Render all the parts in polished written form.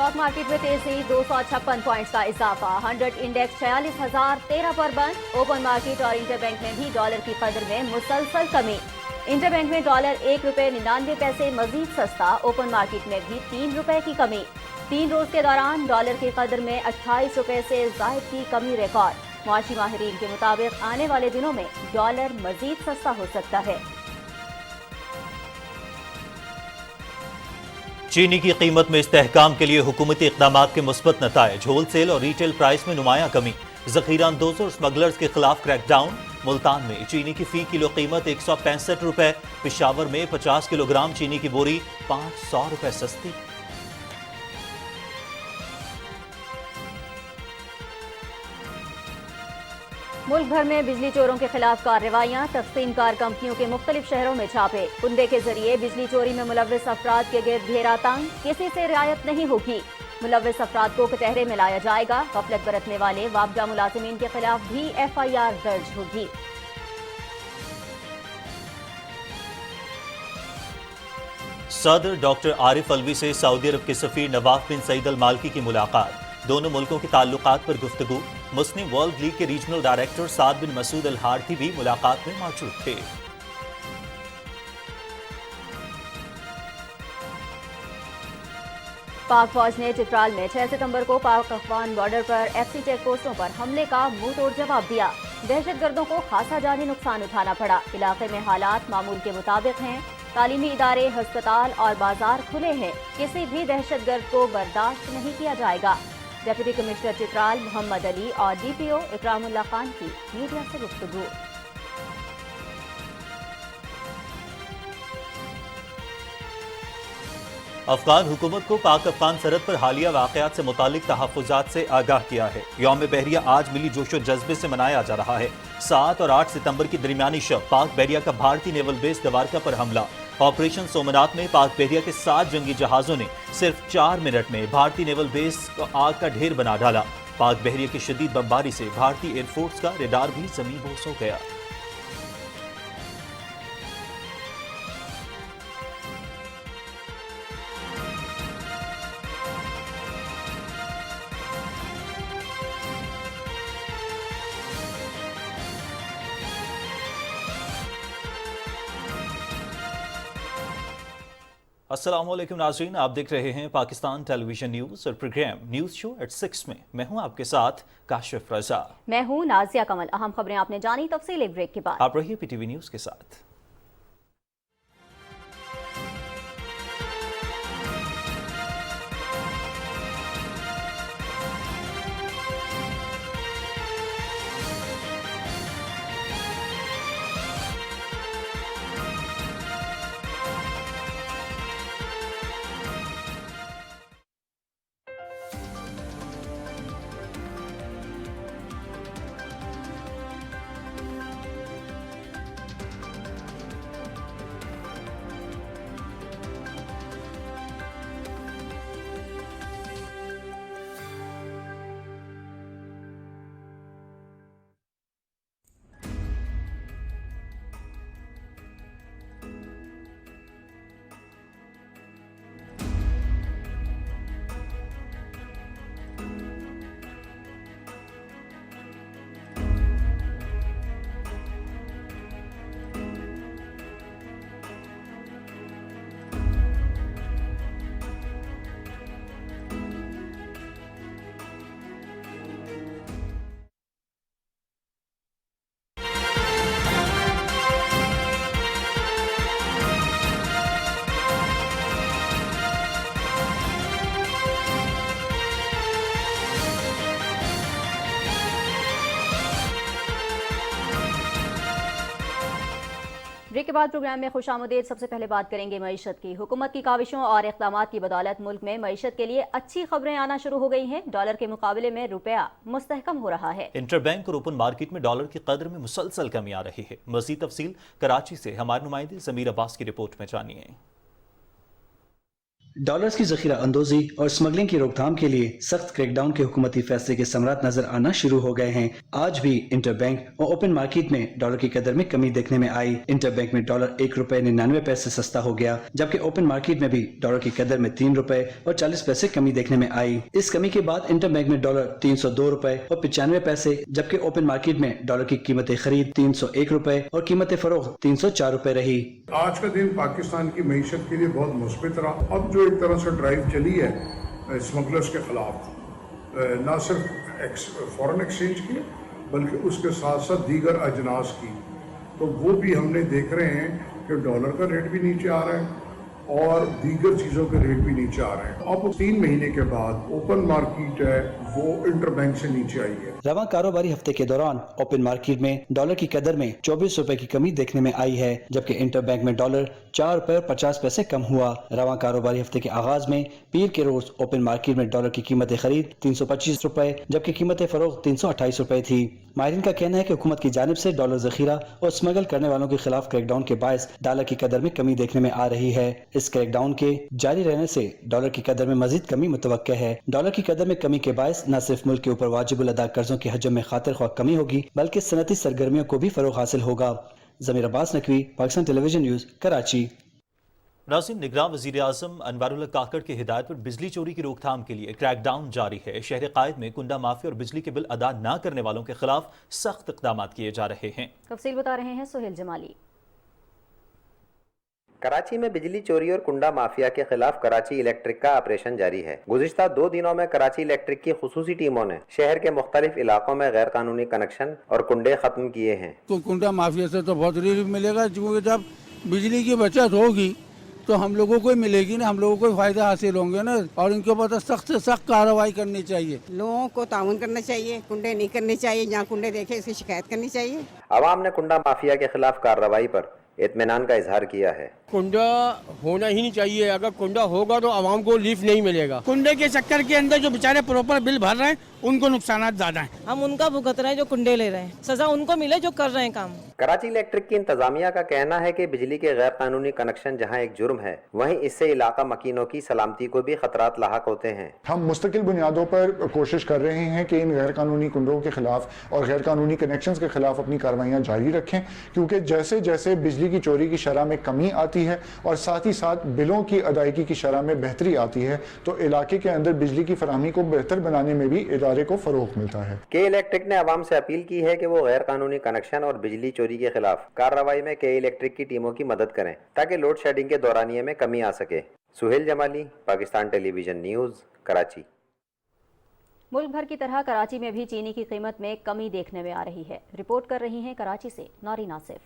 Stock market में तेजी, 256 points का इजाफा। 100 इंडेक्स 46,013 पर बंद। ओपन मार्केट और इंटरबैंक में भी डॉलर की कदर में मुसलसल कमी। इंटरबैंक में डॉलर ₹1.99 मजीद सस्ता। ओपन मार्केट में भी ₹3 की कमी। 3 रोज के दौरान डॉलर की कदर में ₹28 से जायद की कमी रिकॉर्ड। मुआशी माहिरीन के मुताबिक आने वाले दिनों में डॉलर मजीद सस्ता हो सकता है। चीनी की कीमत में इस्तेहकाम के लिए हुकूमती इक़दामात के मुस्बत नताइज। होल सेल और रीटेल प्राइस में नुमायां कमी। ज़ख़ीरा अंदोज़ों और स्मगलर्स के खिलाफ क्रैकडाउन। मुल्तान में चीनी की फी किलो कीमत ₹165। पेशावर में 50 किलोग्राम चीनी की बोरी ₹500 सस्ती। मुल्क भर में बिजली चोरों के खिलाफ कार्रवाइयां। तक़सीम कार कंपनियों के मुख्तलिफ शहरों में छापे। कुंदे के जरिए बिजली चोरी में मुलव्विस अफराद के गिर्द घेरा तंग। किसी से रियायत नहीं होगी। मुलव्विस अफराद को कटहरे में लाया जाएगा। गफलत बरतने वाले वाबजा मुलाजिमीन के खिलाफ भी FIR दर्ज होगी। सदर डॉक्टर आरिफ अलवी से सऊदी अरब के सफीर नवाफ बिन सईद अल मालकी की मुलाकात। दोनों मुल्कों के ताल्लुकात पर गुफ्तगू। मुस्लिम वर्ल्ड लीग के रीजनल डायरेक्टर साद बिन मसूद अल हार्थी भी मुलाकात में मौजूद थे। पाक फौज ने चित्राल में 6 सितंबर को पाक अफगान बॉर्डर पर FC चेक पोस्टों पर हमले का मुंह तोड़ जवाब दिया। दहशतगर्दों को खासा जानी नुकसान उठाना पड़ा। इलाके में हालात मामूल के मुताबिक हैं। तालीमी इदारे, हस्पताल और बाजार खुले हैं। किसी भी दहशतगर्द को बर्दाश्त नहीं किया जाएगा। डिप्टी कमिश्नर चित्राल मोहम्मद अली और DPO इकरामुल्लाह खान की मीडिया से गुफ्तगू। अफगान हुकूमत को पाक अफगान सरहद पर हालिया वाक़यात से मुतालिक तहफ़्फ़ुज़ात से आगाह किया है। यौम बहरिया आज मिली जोशो जज्बे से मनाया जा रहा है। 7 और 8 सितंबर की दरमियानी शब पाक बहरिया का भारतीय नेवल बेस दवारका पर हमला। ऑपरेशन सोमनाथ में पाक बहरिया के 7 जंगी जहाजों ने सिर्फ 4 मिनट में भारतीय नेवल बेस को आग का ढेर बना डाला। पाक बहरिया की शदीद बमबारी से भारतीय एयरफोर्स का रेडार भी ज़मीन बोस हो गया। अस्सलामुअलैकुम नाज़रीन, आप देख रहे हैं पाकिस्तान टेलीविजन न्यूज़ और प्रोग्राम न्यूज़ शो एट 6 में मैं हूं आपके साथ काशिफ रजा। मैं हूं नाजिया कमल। अहम खबरें आपने जानी, तफसील एक ब्रेक के बाद। आप रहिए PTV न्यूज़ के साथ। ब्रेक के बाद प्रोग्राम में खुशामदीद। सबसे पहले बात करेंगे मईशत की। हुकूमत की काविशों और इक़दामात की बदौलत मुल्क में मईशत के लिए अच्छी खबरें आना शुरू हो गई हैं। डॉलर के मुकाबले में रुपया मुस्तहकम हो रहा है। इंटरबैंक और ओपन मार्केट में डॉलर की कदर में मुसलसल कमी आ रही है। मज़ीद तफसील कराची से हमारे नुमाइंदे ज़मीर अब्बास की रिपोर्ट में जानिए। डॉलर्स की जखीरा अंदोजी और स्मगलिंग की रोकथाम के लिए सख्त क्रैकडाउन के हुकूमती फैसले के समरात नजर आना शुरू हो गए हैं। आज भी इंटरबैंक और ओपन मार्केट में डॉलर की कदर में कमी देखने में आई। इंटरबैंक में डॉलर 1 रुपए 99 पैसे सस्ता हो गया, जबकि ओपन मार्केट में भी डॉलर की कदर में 3 रुपए और 40 पैसे कमी देखने में आई। इस कमी के बाद इंटरबैंक में डॉलर 302 रुपए और 95 पैसे, जबकि ओपन मार्केट में डॉलर की कीमत खरीद 301 रुपए और कीमत फरोख्त 304 रुपए रही। आज का दिन पाकिस्तान की मईशत के लिए बहुत मुस्बित रहा। अब जो एक तरह से ड्राइव चली है स्मगलर्स के खिलाफ, न सिर्फ फॉरेन एक्सचेंज की बल्कि उसके साथ साथ दीगर अजनास की, तो वो भी हमने देख रहे हैं कि डॉलर का रेट भी नीचे आ रहा है और दीगर चीज़ों के रेट भी नीचे आ रहे हैं। अब 3 महीने के बाद ओपन मार्केट है वो इंटरबैंक से नीचे आई है। रवां कारोबारी हफ्ते के दौरान ओपन मार्केट में डॉलर की कदर में 24 रुपए की कमी देखने में आई है, जबकि इंटरबैंक में डॉलर 4 रुपए और 50 पैसे कम हुआ। रवां कारोबारी हफ्ते के आगाज में पीर के रोज ओपन मार्केट में डॉलर की कीमत खरीद 325 रुपए जबकि कीमत फरोख्त 328 रुपए थी। माहिरीन का कहना है कि हुकूमत की जानिब से डॉलर जखीरा और स्मगल करने वालों के खिलाफ क्रैकडाउन के बायस डॉलर की कदर में कमी देखने में आ रही है। इस क्रैकडाउन के जारी रहने से डॉलर की कदर में मजीद कमी मुतवक्के है। डॉलर की कदर में कमी के बायस न सिर्फ मुल्क के ऊपर वाजिबुल अदा कर्जों के हजम में खातिर ख्वाह कमी होगी, बल्कि सनती सरगर्मियों को भी फरोग हासिल होगा। ज़मीर अब्बास नकवी, पाकिस्तान टेलीविजन न्यूज़, कराची। नाज़रीन, निगरान वज़ीर आज़म अनवारुल्लाह काकड़ की हिदायत पर बिजली चोरी की रोकथाम के लिए क्रैकडाउन जारी है। शहर कायद में कुंडा माफिया और बिजली के बिल अदा न करने वालों के खिलाफ सख्त इक़दाम किए जा रहे हैं। तफसील बता रहे हैं सुहेल जमाली। कराची में बिजली चोरी और कुंडा माफिया के खिलाफ कराची इलेक्ट्रिक का ऑपरेशन जारी है। गुज़िश्ता 2 दिनों में कराची इलेक्ट्रिक की खुसूसी टीमों ने शहर के मुख्तलिफ इलाकों में गैर कानूनी कनेक्शन और कुंडे खत्म किए हैं। तो कुंडा माफिया से तो बहुत रिलीफ मिलेगा, क्योंकि जब बिजली की बचत होगी तो हम लोगों को मिलेगी ना, हम लोगों को फायदा हासिल होंगे ना, और इनके ऊपर तो सख्त से सख्त कार्रवाई करनी चाहिए। लोगों को ताउन करना चाहिए, कुंडे नहीं करने चाहिए, जहाँ कुंडे देखे इसकी शिकायत करनी चाहिए। आवाम ने कुंडा माफिया के खिलाफ कार्रवाई पर इत्मीनान का इजहार किया है। कुंडा होना ही नहीं चाहिए, अगर कुंडा होगा तो आवाम को लीफ नहीं मिलेगा। कुंडे के चक्कर के अंदर जो बेचारे प्रॉपर बिल भर रहे हैं उनको नुकसान ज्यादा है। हम उनका भुगत रहे हैं जो कुंडे ले रहे हैं, सजा उनको मिले जो कर रहे हैं काम। कराची इलेक्ट्रिक की इंतजामिया का कहना है कि बिजली के गैर कानूनी कनेक्शन जहां एक जुर्म है, वहीं इससे इलाका मकीनों की सलामती को भी खतरात लाहक होते हैं। हम मुस्तकिल बुनियादों पर कोशिश कर रहे हैं कि इन गैर कानूनी कुंडों के खिलाफ और गैर कानूनी कनेक्शंस के खिलाफ अपनी कार्रवाइयाँ जारी रखें, क्योंकि जैसे जैसे बिजली की चोरी की शरह में कमी आती है और साथ ही साथ बिलों की अदायगी की शरह में बेहतरी आती है, तो इलाके के अंदर बिजली की फराहमी को बेहतर बनाने में भी इदारे को फरोग मिलता है। के इलेक्ट्रिक ने आवाम से अपील की है कि वो गैर कानूनी कनेक्शन और बिजली चोरी के खिलाफ कार्रवाई में के इलेक्ट्रिक की टीमों की मदद करें, ताकि लोड शेडिंग के दौरानिये में कमी आ सके। Suhail Jamali, Pakistan television news, Karachi. मुल्क भर की तरह कराची में भी चीनी की कीमत में कमी देखने में आ रही है। रिपोर्ट कर रही हैं कराची से नारीन आसिफ।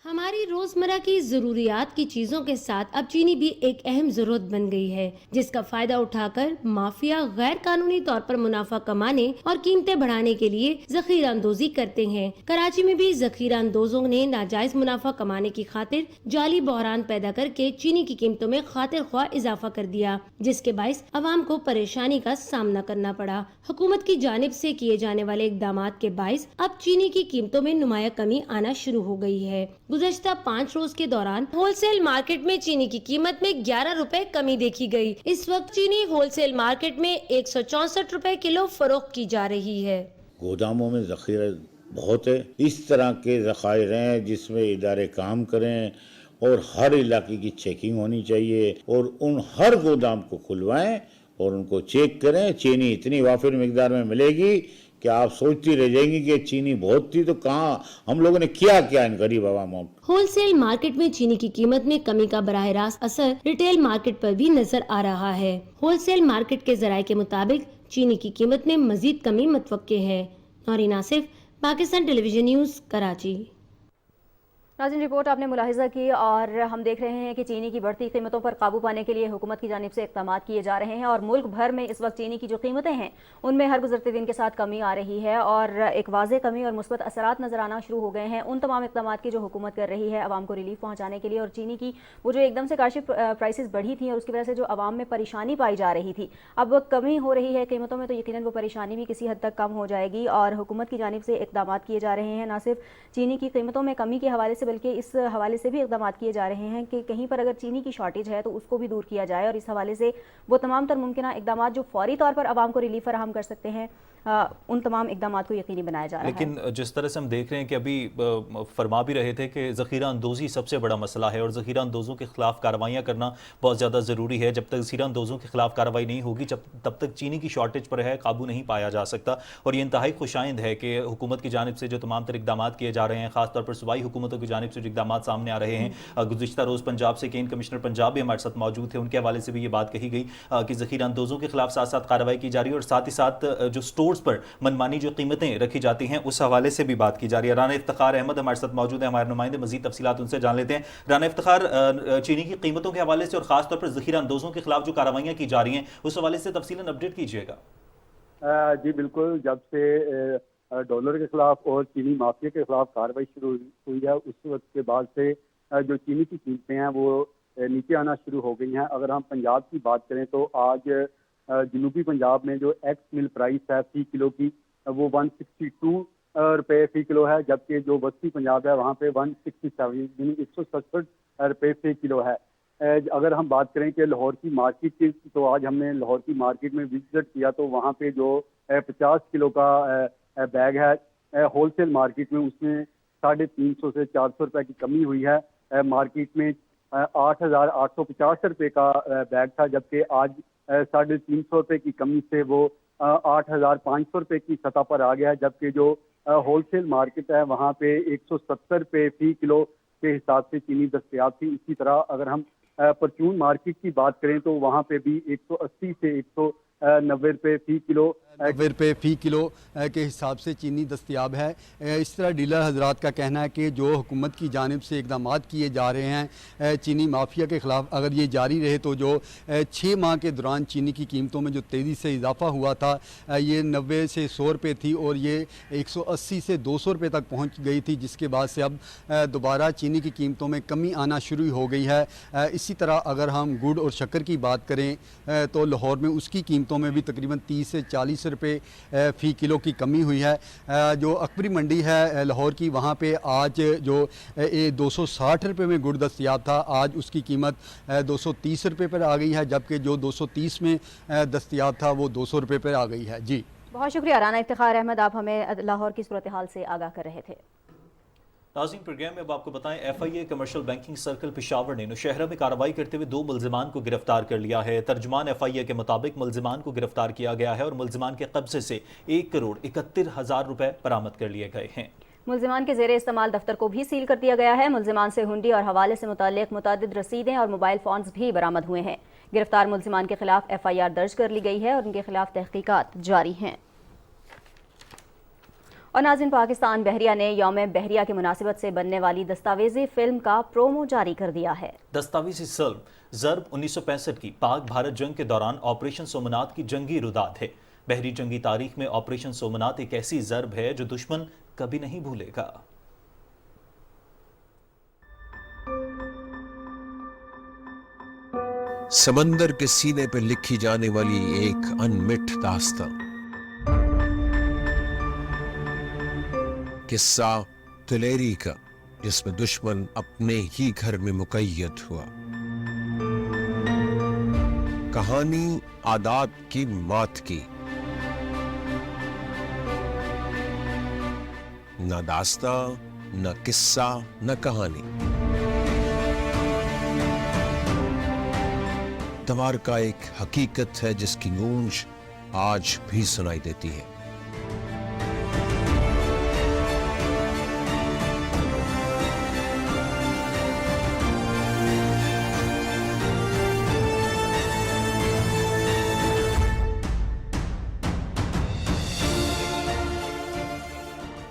हमारी रोजमर्रा की जरूरियात की चीजों के साथ अब चीनी भी एक अहम जरूरत बन गई है, जिसका फायदा उठाकर माफिया गैर कानूनी तौर पर मुनाफा कमाने और कीमतें बढ़ाने के लिए जखीरा अंदोजी करते हैं। कराची में भी जखीरा अंदोजों ने नाजायज मुनाफा कमाने की खातिर जाली बहरान पैदा करके चीनी की कीमतों में खातिर ख्वाह इजाफा कर दिया, जिसके बायस अवाम को परेशानी का सामना करना पड़ा। हुकूमत की जानिब से किए जाने वाले इकदामात के बायस अब चीनी की कीमतों में नुमाया कमी आना शुरू हो गई है। गुज़श्ता 5 रोज के दौरान होलसेल मार्केट में चीनी की कीमत में 11 रुपए कमी देखी गई। इस वक्त चीनी होलसेल मार्केट में 164 रुपए किलो फरोख्त की जा रही है। गोदामों में जखीरा बहुत है, इस तरह के ज़खायर हैं जिसमें इदारे काम करें और हर इलाके की चेकिंग होनी चाहिए और उन हर गोदाम को खुलवाएं और उनको चेक करें। चीनी इतनी वाफिर मिकदार में मिलेगी कि आप सोचती रह जाएंगी कि चीनी बहुत थी तो कहाँ हम लोगों ने किया क्या इन गरीब अवामों। होलसेल मार्केट में चीनी की कीमत में कमी का बराह रास्त असर रिटेल मार्केट पर भी नजर आ रहा है। होलसेल मार्केट के जराये के मुताबिक चीनी की कीमत में मजीद कमी मुतवक्के है। नारीन आसिफ, पाकिस्तान टेलीविजन न्यूज़, कराची। नाज़रीन, रिपोर्ट आपने मुलाहिजा की और हम देख रहे हैं कि चीनी की बढ़ती कीमतों पर काबू पाने के लिए हुकूमत की जानिब से इक़दाम किए जा रहे हैं और मुल्क भर में इस वक्त चीनी की जो कीमतें हैं उनमें हर गुजरते दिन के साथ कमी आ रही है और एक वाज़ेह कमी और मुस्बत असरात नज़र आना शुरू हो गए हैं उन तमाम इक़दाम की जो हुकूमत कर रही है आवाम को रिलीफ पहुँचाने के लिए। और चीनी की वो जो एकदम से काशिफ प्राइसेस बढ़ी थी और उसकी वजह से जो आवाम में परेशानी पाई जा रही थी, अब कमी हो रही है कीमतों में, तो यकीनन वो परेशानी भी किसी हद तक कम हो जाएगी और हुकूमत की जानिब से इक़दाम किए जा रहे हैं। न सिर्फ चीनी की कीमतों में कमी के हवाले से سے بلکہ اس حوالے سے بھی اقدامات کیے جا رہے ہیں کہ کہیں پر اگر چینی کی شارٹیج ہے تو اس کو بھی دور کیا جائے، اور اس حوالے سے وہ تمام تر ممکنہ اقدامات جو فوری طور پر عوام کو ریلیف فراہم کر سکتے ہیں ان تمام اقدامات کو یقینی بنایا جا رہا ہے۔ لیکن جس طرح سے ہم دیکھ رہے ہیں کہ ابھی فرما بھی رہے تھے کہ ذخیرہ اندوزی سب سے بڑا مسئلہ ہے، اور ذخیرہ اندوزوں کے خلاف کارروائیاں کرنا بہت زیادہ ضروری ہے۔ جب تک ذخیرہ اندوزوں کے خلاف کارروائی نہیں ہوگی تب تک چینی کی شارٹیج پر ہے قابو نہیں پایا جا سکتا، اور یہ انتہائی خوشائند ہے کہ حکومت کی جانب سے جو تمام تر اقدامات کیے جا رہے ہیں، خاص طور پر صوبائی حکومتوں کی جانب سے جو اقدامات سامنے آ رہے ہیں۔ گزشتہ روز پنجاب سے کین کمشنر پنجاب بھی ہمارے ساتھ موجود تھے، ان کے حوالے سے بھی یہ بات کہی گئی کہ ذخیرہ اندوزوں کے خلاف ساتھ ساتھ کارروائی کی جا رہی ہے، اور ساتھ ہی ساتھ جو سٹورز پر منمانی جو قیمتیں رکھی جاتی ہیں اس حوالے سے بھی بات کی جا رہی ہے۔ رانا افتخار احمد ہمارے ساتھ موجود ہیں، ہمارے نمائندے، مزید تفصیلات ان سے جان لیتے ہیں۔ رانا افتخار، چینی کی قیمتوں کے حوالے سے اور خاص طور پر ذخیرہ اندوزوں کے خلاف جو کارروائیاں کی جا رہی ہیں اس حوالے سے تفصیلاً اپڈیٹ کیجیے گا۔ جی بالکل، جب سے ڈالر کے خلاف اور چینی مافیا کے خلاف کارروائی شروع ہوئی ہے اس وقت کے بعد سے جو چینی کی قیمتیں ہیں وہ نیچے آنا شروع ہو گئی ہیں۔ اگر ہم پنجاب کی بات کریں تو آج جنوبی پنجاب میں جو ایکس مل پرائس ہے فی کلو کی وہ 162 روپے فی کلو ہے، جبکہ جو وسطی پنجاب ہے وہاں پہ 167 یعنی 167 روپے فی کلو ہے۔ اگر ہم بات کریں کہ لاہور کی مارکیٹ کی تو آج ہم نے لاہور کی مارکیٹ میں وزٹ کیا تو وہاں پہ جو 50 کلو کا بیگ ہے ہول سیل مارکیٹ میں اس میں 350 سے 400 روپے کی کمی ہوئی ہے۔ مارکیٹ میں 8,850 روپے کا بیگ تھا، جبکہ آج 350 روپے کی کمی سے وہ 8,500 روپے کی سطح پر آ گیا ہے، جبکہ جو ہول سیل مارکیٹ ہے وہاں پہ 170 روپے فی کلو کے حساب سے چینی دستیاب تھی۔ اسی طرح اگر ہم پرچون مارکیٹ کی بات کریں تو وہاں پہ بھی 180 سے 190 روپے فی کلو 90 روپے فی کلو کے حساب سے چینی دستیاب ہے۔ اس طرح ڈیلر حضرات کا کہنا ہے کہ جو حکومت کی جانب سے اقدامات کیے جا رہے ہیں چینی مافیا کے خلاف، اگر یہ جاری رہے تو جو 6 ماہ کے دوران چینی کی قیمتوں میں جو تیزی سے اضافہ ہوا تھا یہ 90 سے 100 روپے تھی اور یہ 180 سے 200 روپے تک پہنچ گئی تھی، جس کے بعد سے اب دوبارہ چینی کی قیمتوں میں کمی آنا شروع ہو گئی ہے۔ اسی طرح اگر ہم گڑ اور شکر کی بات کریں تو لاہور میں اس کی قیمتوں میں بھی تقریباً 30 سے 40 روپے فی کلو کی کمی ہوئی ہے۔ جو اکبری منڈی ہے لاہور کی وہاں پہ آج جو 260 روپے میں گڑ دستیاب تھا آج اس کی قیمت 230 روپے پر آ گئی ہے، جبکہ جو 230 میں دستیاب تھا وہ 200 روپے پر آ گئی ہے۔ جی بہت شکریہ رانا افتخار احمد، آپ ہمیں لاہور کی صورتحال سے آگاہ کر رہے تھے۔ ناظرین، پروگرام میں اب آپ کو بتائیں FIA commercial banking circle Peshawar نے نوشہرہ میں کارروائی کرتے ہوئے 2 ملزمان کو گرفتار کر لیا ہے۔ ترجمان FIA کے مطابق ملزمان کو گرفتار کیا گیا ہے اور ملزمان کے قبضے سے 1,71,000 روپے برآمد کر لیے گئے ہیں۔ ملزمان کے زیر استعمال دفتر کو بھی سیل کر دیا گیا ہے۔ ملزمان سے ہنڈی اور حوالے سے متعلق متعدد رسیدیں اور موبائل فونز بھی برآمد ہوئے ہیں۔ گرفتار ملزمان کے خلاف FIR درج کر لی گئی ہے اور ان کے خلاف تحقیقات جاری ہیں۔ اور ناظرین، پاکستان بحریہ نے یوم بحریہ کی مناسبت سے بننے والی دستاویزی فلم کا پرومو جاری کر دیا ہے۔ دستاویزی فلم ضرب 1965 کی پاک بھارت جنگ کے دوران آپریشن سومنات کی جنگی روداد ہے۔ بحری جنگی تاریخ میں آپریشن سومنات ایک ایسی ضرب ہے جو دشمن کبھی نہیں بھولے گا۔ سمندر کے سینے پہ لکھی جانے والی ایک انمٹ داستاں، قصہ تلیری کا، جس میں دشمن اپنے ہی گھر میں مقید ہوا۔ کہانی عادات کی مات کی، نہ داستاں، نہ قصہ، نہ کہانی۔ تمار کا ایک حقیقت ہے جس کی گونج آج بھی سنائی دیتی ہے۔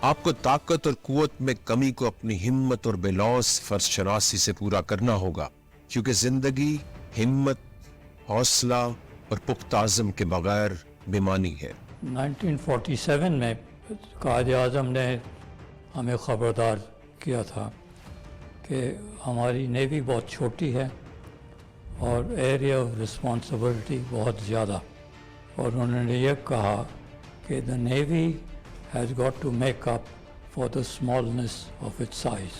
آپ کو طاقت اور قوت میں کمی کو اپنی ہمت اور بے لوث فرض شناسی سے پورا کرنا ہوگا، کیونکہ زندگی ہمت، حوصلہ اور پختہ عزم کے بغیر بے معنی ہے۔ 1947 میں قائد اعظم نے ہمیں خبردار کیا تھا کہ ہماری نیوی بہت چھوٹی ہے اور ایریا آف رسپانسبلٹی بہت زیادہ، اور انہوں نے یہ کہا کہ the Navy has got to make up for the smallness of its size۔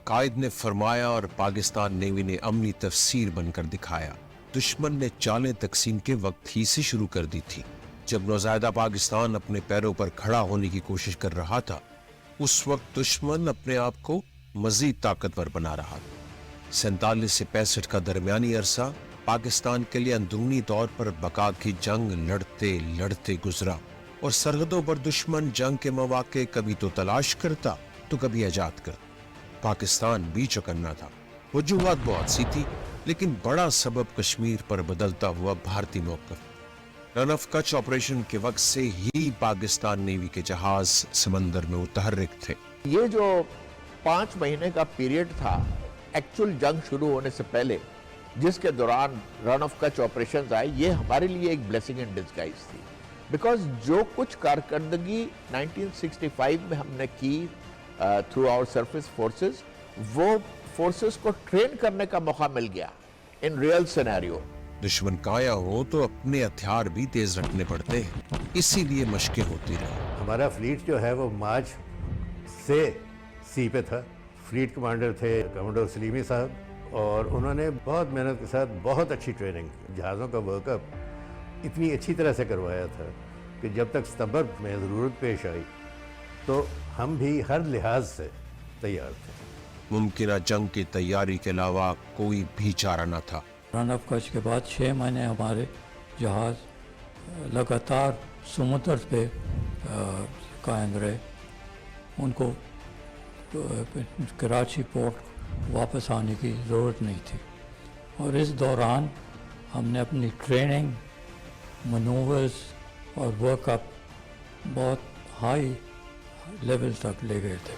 कायद ने फरमाया और पाकिस्तान नेवी ने अमली तफसीर बनकर दिखाया। दुश्मन ने चालें तकसीम के वक्त ही से शुरू कर दी थी। जब नौज़ायदा पाकिस्तान अपने पैरों पर खड़ा होने की कोशिश कर रहा था, उस वक्त दुश्मन अपने आप को मजीद ताकतवर बना रहा था। 47 से 65 का दरमियानी अरसा पाकिस्तान के लिए अंदरूनी तौर पर बका की जंग लड़ते लड़ते गुजरा और सरहदों पर दुश्मन जंग के मौके कभी तो तलाश करता तो कभी आजाद करता। पाकिस्तान भी चौकन्ना था। वजूहात बहुत सी थी, लेकिन बड़ा सबब कश्मीर पर बदलता हुआ भारतीय मौक़िफ़। रन ऑफ कच्छ ऑपरेशन के वक्त से ही पाकिस्तान नेवी के जहाज समंदर में मुतहर्रिक थे। ये जो 5 महीने का पीरियड था एक्चुअल जंग शुरू होने से पहले, जिसके दौरान रन ऑफ कच्छ ऑपरेशंस आए, ये हमारे लिए एक ब्लेसिंग इन डिस्गाइज थी। बिकॉज जो कुछ कारकर्दगी 1965 में हमने की थ्रू आवर सरफेस फोर्सेस, वो फोर्सेस को ट्रेन करने का मौका मिल गया इन रियल सिनेरियो। दुश्मन काया हो तो अपने हथियार भी तेज रखने पड़ते हैं, इसीलिए मशकें होती रही। हमारा फ्लीट जो है वो मार्च से सी पे था। फ्लीट कमांडर थे कमांडर सलीमी साहब, और उन्होंने बहुत मेहनत के साथ बहुत अच्छी ट्रेनिंग, जहाज़ों का वर्कअप इतनी अच्छी तरह से करवाया था कि जब तक सितंबर में ज़रूरत पेश आई तो हम भी हर लिहाज से तैयार थे। मुमकिन जंग की तैयारी के अलावा कोई भी चारा न था। रन ऑफ कच्छ के बाद 6 महीने हमारे जहाज़ लगातार समुद्र पे कायम रहे। उनको कराची पोर्ट वापस आने की ज़रूरत नहीं थी, और इस दौरान हमने अपनी ट्रेनिंग, मनूवर्स और वर्कअप बहुत हाई लेवल तक ले गए थे।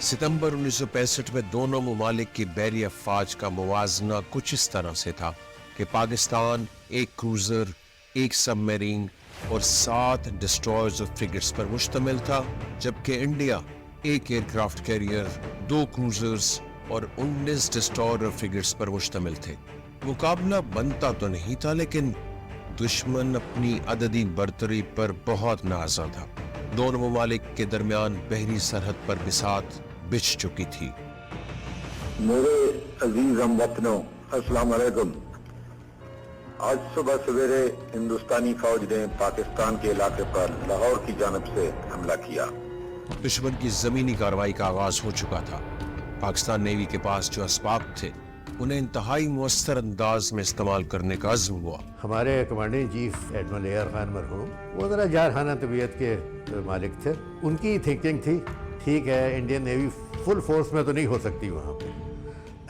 सितंबर 1965 में दोनों ममालिक की बहरी अफवाज का मुवाजना कुछ इस तरह से था कि पाकिस्तान 1 क्रूजर, 1 सबमरीन और 7 डिस्ट्रॉयर्स और फ्रिगेट्स पर मुश्तमिल था, जबकि इंडिया 1 एयरक्राफ्ट कैरियर, 2 क्रूजर्स और 19 डिस्ट्रॉयर और फ्रिगेट्स पर मुश्तमिल थे। मुकाबला बनता तो नहीं था, लेकिन दुश्मन अपनी अददी बर्तरी पर बहुत नाज़ा था। दोनों ममालिक के दरमियान बहरी सरहद पर बिसात बिछ चुकी थी। मेरे अजीज हमवतनों, अस्सलाम वालेकुम। आज सुबह सवेरे हिंदुस्तानी फौज ने पाकिस्तान के इलाके पर लाहौर की जानिब से हमला किया। दुश्मन की जमीनी कार्रवाई का आगाज हो चुका था। पाकिस्तान नेवी के पास जो असबाब थे, उन्हें इंतहाई मुअस्सर अंदाज में इस्तेमाल करने का अज़्म हुआ। हमारे commander in chief admiral A R Khan मरहूम, वो ज़रा जारहाना तबीयत के मालिक थे। उनकी थिंकिंग थी, ठीक है इंडियन नेवी फुल फोर्स में तो नहीं हो सकती वहाँ पे,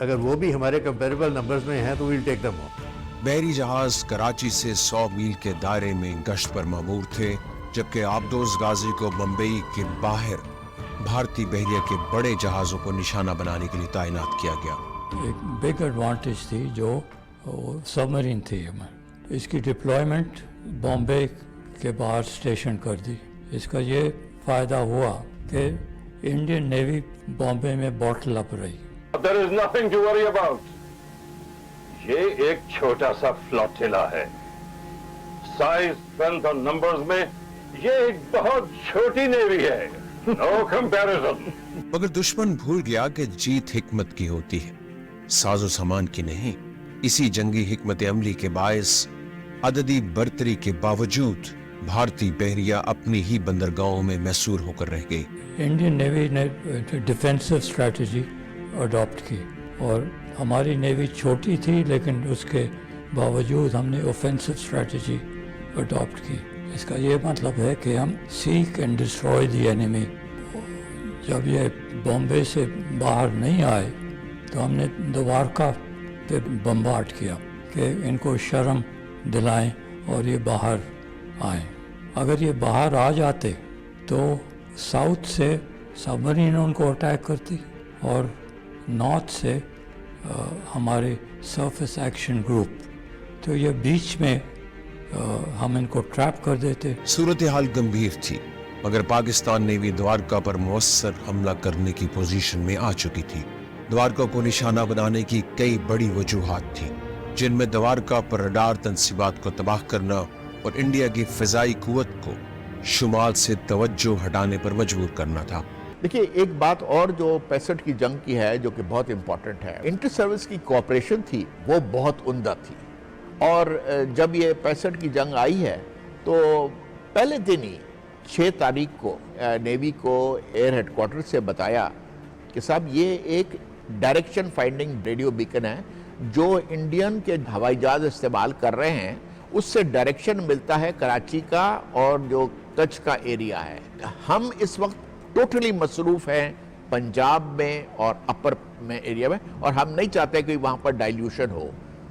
अगर वो भी हमारे कंपेरेबल नंबर्स में हैं तो वील टेक देम ऑन। बहरी जहाज कराची से 100 मील के दायरे में गश्त पर मामूर थे, जबकि आबदोज गाजी को बम्बई के बाहर भारतीय बहरिया के बड़े जहाज़ों को निशाना बनाने के लिए तैनात किया गया। एक बिग एडवांटेज थी जो सबमरीन थी हमारी, इसकी डिप्लॉयमेंट बॉम्बे के बाहर स्टेशन कर दी। इसका ये फ़ायदा हुआ कि इंडियन नेवी बॉम्बे में बॉटल अप रही। There is nothing to worry about. ये एक छोटा सा फ्लोटिला है। साइज, स्ट्रेंथ और नंबर्स में ये एक बहुत छोटी नेवी है। No comparison. मगर दुश्मन भूल गया कि जीत हिकमत की होती है, साजो सामान की नहीं। इसी जंगी हिकमत अमली के बायस अददी बर्तरी के बावजूद भारतीय बहरिया अपनी ही बंदरगाहों में मैसूर होकर रह गई। इंडियन नेवी ने डिफेंसिव स्ट्रेटजी अडॉप्ट की, और हमारी नेवी छोटी थी, लेकिन उसके बावजूद हमने ऑफेंसिव स्ट्रेटजी अडॉप्ट की। इसका ये मतलब है कि हम seek and destroy the enemy. जब ये बॉम्बे से बाहर नहीं आए तो हमने द्वारका पे बम्बार्ड किया कि इनको शर्म दिलाएं और ये बाहर आए। अगर ये बाहर आ जाते तो साउथ से सबमरीन उनको अटैक करती, और नॉर्थ से हमारे सरफेस एक्शन ग्रुप, तो ये बीच में हम इनको ट्रैप कर देते। सूरत हाल गंभीर थी, मगर पाकिस्तान नेवी द्वारका पर मुअस्सर हमला करने की पोजीशन में आ चुकी थी। द्वारका को निशाना बनाने की कई बड़ी वजूहात थी, जिनमें द्वारका पर रडार तंसीबात को तबाह करना और इंडिया की फिजाई कुव्वत को शुमाल से तवज्जो हटाने पर मजबूर करना था। देखिए एक बात और जो 65 की जंग की है जो कि बहुत इंपॉर्टेंट है, इंटर सर्विस की कोऑपरेशन थी वो बहुत उम्दा थी। और जब ये 65 की जंग आई है तो पहले दिन ही 6 तारीख को नेवी को एयर हेडक्वार्टर से बताया कि साहब ये एक डायरेक्शन फाइंडिंग रेडियो बीकन है, जो इंडियन के हवाई जहाज इस्तेमाल कर रहे हैं उससे डायरेक्शन मिलता है कराची का और जो कच्छ का एरिया है। हम इस वक्त टोटली मसरूफ हैं पंजाब में और अपर में एरिया में, और हम नहीं चाहते कि वहाँ पर डाइल्यूशन हो।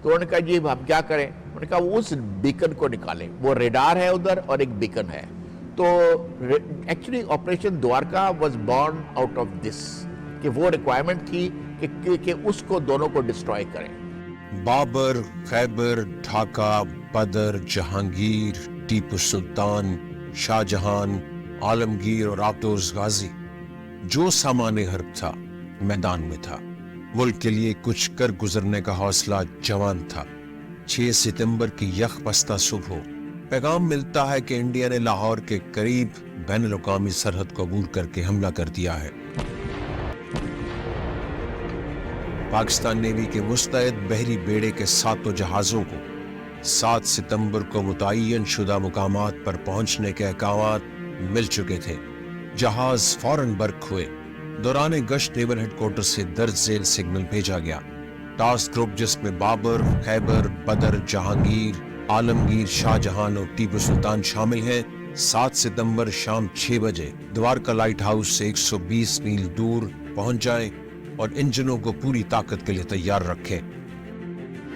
तो उन्होंने कहा जी हम क्या करें, उन्होंने कहा उस बीकन को निकालें, वो रेडार है उधर और एक बीकन है। तो actually operation Dwarka was born out of this, कि वो रिक्वायरमेंट थी कि उसको दोनों को डिस्ट्रॉय करें। बाबर, खैबर, ढाका, बदर, जहांगीर, टीपू सुल्तान, शाहजहां, आलमगीर और आबदोज गाजी, जो सामान्य हर्ब था मैदान में था। मुल्क के लिए कुछ कर गुजरने का हौसला जवान था। 6 सितंबर की यख बस्ता सुबह पैगाम मिलता है कि इंडिया ने लाहौर के करीब बैनुल-अक़वामी सरहद को अबूर करके हमला कर दिया है। पाकिस्तान नेवी के मुस्तैद बहरी बेड़े के 7 जहाजों को 7 सितंबर को मुतय्यन शुदा मुकामात पर पहुंचने के अहकामात मिल चुके थे। जहाज फौरन बर्क हुए। दौरान गश्त नेवल हेडक्वार्टर से दर्ज झेल सिग्नल भेजा गया। टास्क ग्रुप जिसमें बाबर, खैबर, बदर, जहांगीर, आलमगीर, शाहजहां और टीपू सुल्तान शामिल हैं, 7 सितंबर शाम 6 बजे द्वारका लाइट हाउस से 120 मील दूर पहुंच जाएं और इंजनों को पूरी ताकत के लिए तैयार रखें।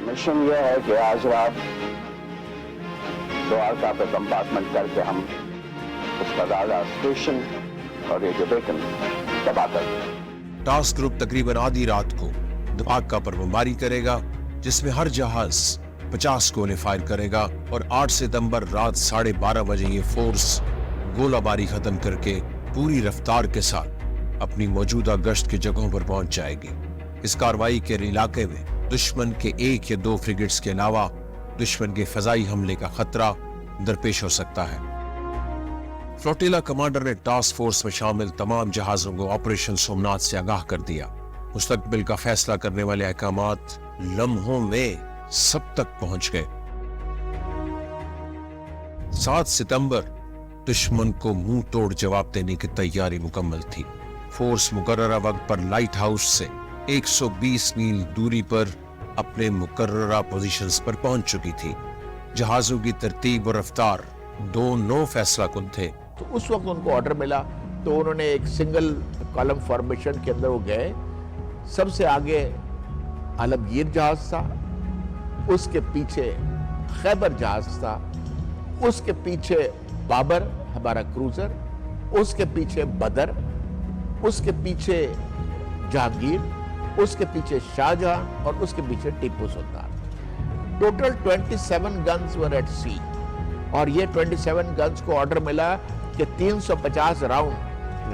मिशन यह है कि आज रात द्वारका पे कंपार्टमेंट करके हम उसका दादा स्टेशन और ये जो बेकन दबा कर। टास्क ग्रुप तकरीबन आधी रात को द्वारका पर बमबारी करेगा, जिसमें हर जहाज 50 गोले फायर करेगा और 8 सितंबर रात 12:30 बजे ये फोर्स गोलाबारी खत्म करके पूरी रफ्तार के साथ अपनी मौजूदा गश्त की जगहों पर पहुंच जाएगी। इस कार्रवाई के इलाके में दुश्मन के 1 या 2 फ्रिगेट्स के अलावा दुश्मन के फजाई हमले का खतरा दरपेश हो सकता है। फ्लोटिला कमांडर ने टास्क फोर्स में शामिल तमाम जहाजों को ऑपरेशन सोमनाथ से आगाह कर दिया। मुस्तकबिल का फैसला करने वाले अहकामात लम्हों में सब तक पहुंच गए। 7 सितंबर दुश्मन को मुंह तोड़ जवाब देने की तैयारी मुकम्मल थी। फोर्स मुकर्ररा वक्त पर लाइट हाउस से 120 मील दूरी पर अपने मुकर्ररा पोजीशंस पर पहुंच चुकी थी। जहाजों की तरतीब और रफ्तार दोनों फैसला कुन थे। तो उस वक्त उनको ऑर्डर मिला तो उन्होंने एक सिंगल कॉलम फॉर्मेशन के अंदर वो गए। सबसे आगे आलमगीर जहाज था, उसके पीछे खैबर जहाज था, उसके पीछे बाबर हमारा क्रूजर, उसके पीछे बदर, उसके पीछे जहांगीर, उसके पीछे शाहजहां और उसके पीछे Tipu Sultan. Total 27 guns were at सी, और ये 27 गन्स को ऑर्डर मिला कि 350 राउंड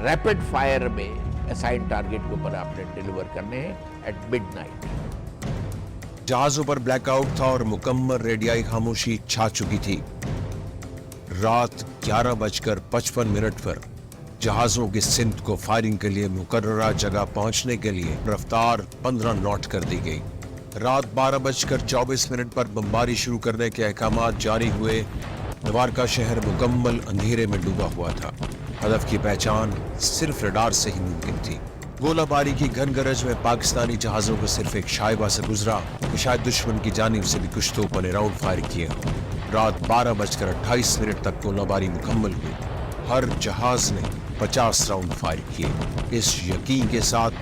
रैपिड फायर में असाइन टारगेट के ऊपर आपने डिलीवर करने हैं एट मिडनाइट। जहाजों पर ब्लैकआउट था और मुकम्मल रेडियाई खामोशी छा चुकी थी। रात 11:55 पर जहाजों की सिमत को फायरिंग के लिए मुकर्ररा जगह पहुंचने के लिए रफ्तार 15 नॉट कर दी गई। रात 12:24 पर बमबारी शुरू करने के अहकामात जारी हुए। द्वारका शहर मुकम्मल अंधेरे में डूबा हुआ था। हदफ की पहचान सिर्फ रडार से ही मुमकिन थी। गोलाबारी की घनगरज में पाकिस्तानी जहाजों को सिर्फ एक शाइबा से गुजरा कि शायद दुश्मन की जानिब से भी कुछ तोपों ने राउंड फायर किए। रात 12:28 तक गोलाबारी मुकम्मल हुई। हर जहाज ने 50 राउंड फायर किए, इस यकीन के साथ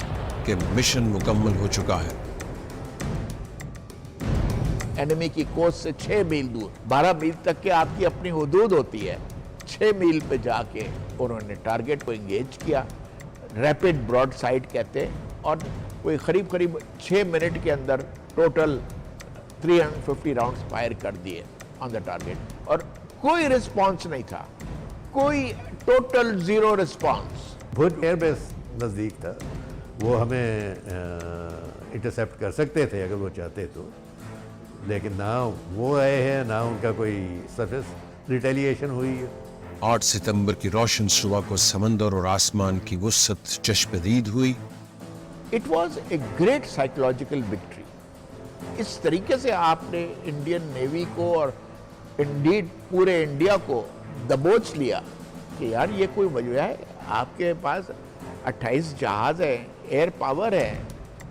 कि मिशन मुकम्मल हो चुका है। एनिमी की कोस्ट से 6 मील दूर, 12 मील तक के आपकी अपनी हुदूद होती है। 6 मील पे जाके उन्होंने टारगेट को एंगेज किया। रैपिड ब्रॉड साइड कहते हैं, और कोई करीब 6 मिनट के अंदर टोटल 350 राउंड्स फायर कर दिए ऑन द टारगेट, और कोई रिस्पॉन्स नहीं था, कोई टोटल जीरो रिस्पॉन्स। भुज एयरबेस नज़दीक था, वो हमें इंटरसेप्ट कर सकते थे अगर वो चाहते तो, लेकिन ना वो आए हैं ना उनका कोई सरफेस रिटेलिएशन हुई है। 8 सितंबर की रोशन सुबह को समंदर और आसमान की वुसअत चश्मदीद हुई। It was a great psychological victory. इस तरीके से आपने इंडियन नेवी को और इंडीड पूरे इंडिया को दबोच लिया कि यार ये कोई वजह है, आपके पास 28 जहाज है, एयर पावर है,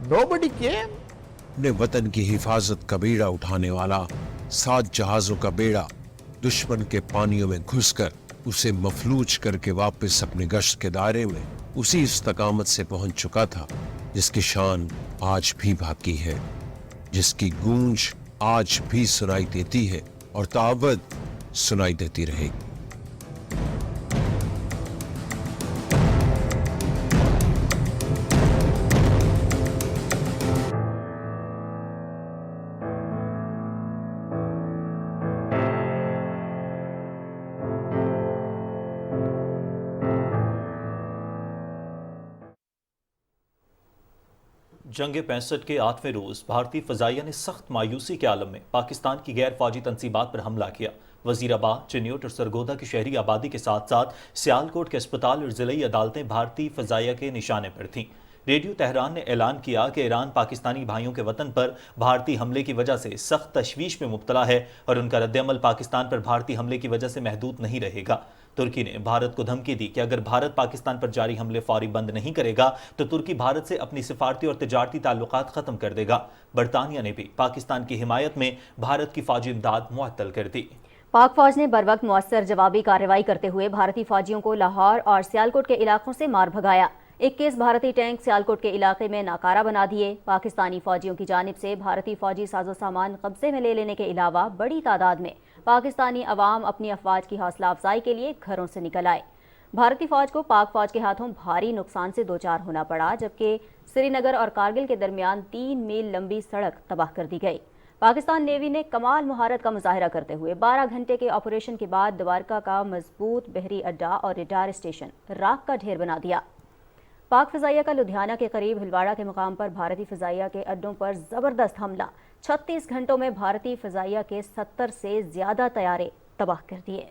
नोबडी केम। अपने वतन की हिफाजत का बेड़ा उठाने वाला 7 जहाजों का बेड़ा दुश्मन के पानियों में घुसकर उसे मफलूज करके वापस अपने गश्त के दायरे में उसी इस्तकामत से पहुंच चुका था जिसकी शान आज भी बाकी है, जिसकी गूंज आज भी सुनाई देती है और ताबद सुनाई देती रहेगी। जंग 65 के 8वें रोज भारतीय फजाइया ने सख्त मायूसी के आलम में पाकिस्तान की गैर फौजी तंसीबात पर हमला किया। वजीराबाद, चिन्योट और सरगोदा की शहरी आबादी के साथ साथ सियालकोट के अस्पताल और जिलाई अदालतें भारतीय फजाइया के निशाने पर थीं। रेडियो तेहरान ने ऐलान किया कि ईरान पाकिस्तानी भाइयों के वतन पर भारतीय हमले की वजह से सख्त तशवीश में मुब्तला है और उनका रद्दअमल पाकिस्तान पर भारतीय हमले की वजह से महदूद नहीं रहेगा। तुर्की ने भारत को धमकी दी कि अगर भारत पाकिस्तान पर जारी हमले फौरी बंद नहीं करेगा तो तुर्की भारत से अपनी सिफारती और तिजारती ताल्लुकात खत्म कर देगा। बरतानिया ने भी पाकिस्तान की हिमायत में भारत की फौजी इमदाद मुअत्तल कर दी। पाक फौज ने बर वक्त मौसर जवाबी कार्रवाई करते हुए भारतीय फौजियों को लाहौर और सियालकोट के इलाकों से मार भगाया। 21 भारतीय टैंक सियालकोट के इलाके में नाकारा बना दिए। पाकिस्तानी फौजियों की जानिब से भारतीय फौजी साजो सामान कब्जे में ले लेने के अलावा बड़ी तादाद में पाकिस्तानी अवाम अपनी अफवाज की हौसला अफजाई के लिए घरों से निकल आए। भारतीय फौज को पाक फौज के हाथों भारी नुकसान से दो चार होना पड़ा, जबकि श्रीनगर और कारगिल के दरमियान 3 मील लंबी सड़क तबाह कर दी गई। पाकिस्तान नेवी ने कमाल महारत का मुजाहिरा करते हुए 12 घंटे के ऑपरेशन के बाद द्वारका का मजबूत बहरी अड्डा और रडार स्टेशन राख का ढेर बना दिया। पाक फिजाइया का लुधियाना के करीब हिलवाड़ा के मुकाम पर भारतीय फिजाइया के अड्डों पर जबरदस्त हमला। 36 घंटों में भारतीय फिजाइया के 70 से ज्यादा तैयारे तबाह कर दिए।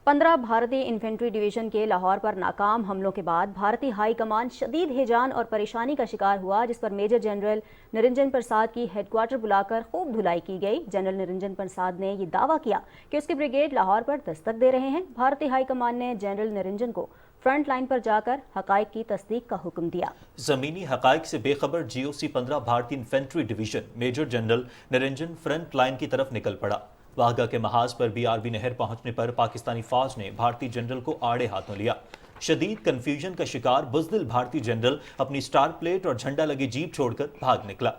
15 भारतीय इन्फेंट्री डिवीजन के लाहौर पर नाकाम हमलों के बाद भारतीय हाई कमान शदीद हिजान और परेशानी का शिकार हुआ, जिस पर मेजर जनरल निरंजन प्रसाद की हेडक्वार्टर बुलाकर खूब धुलाई की गई। जनरल निरंजन प्रसाद ने यह दावा किया कि उसके ब्रिगेड लाहौर पर दस्तक दे रहे हैं। भारतीय हाई कमान ने जनरल निरंजन को फ्रंट लाइन पर जाकर हकाइक की तस्दीक का हुक्म दिया। जमीनी हकाइक से बेखबर GOC 15 भारतीय infantry division major general Niranjan front line की तरफ निकल पड़ा। वाघा के महाज पर BRB नहर पहुंचने पर पाकिस्तानी फौज ने भारतीय जनरल को आड़े हाथों लिया। शदीद कंफ्यूजन का शिकार बुज़दिल भारतीय जनरल अपनी स्टार प्लेट और झंडा लगे जीप छोड़कर भाग निकला।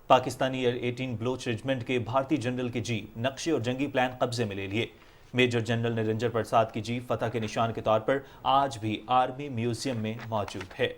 पाकिस्तानी एयर 18 ब्लोच रेजिमेंट के भारतीय जनरल की जीप नक्शे और जंगी प्लान कब्जे में ले लिए। मेजर जनरल निरंजन प्रसाद की जीप फतह के निशान के तौर पर आज भी आर्मी म्यूजियम में मौजूद है।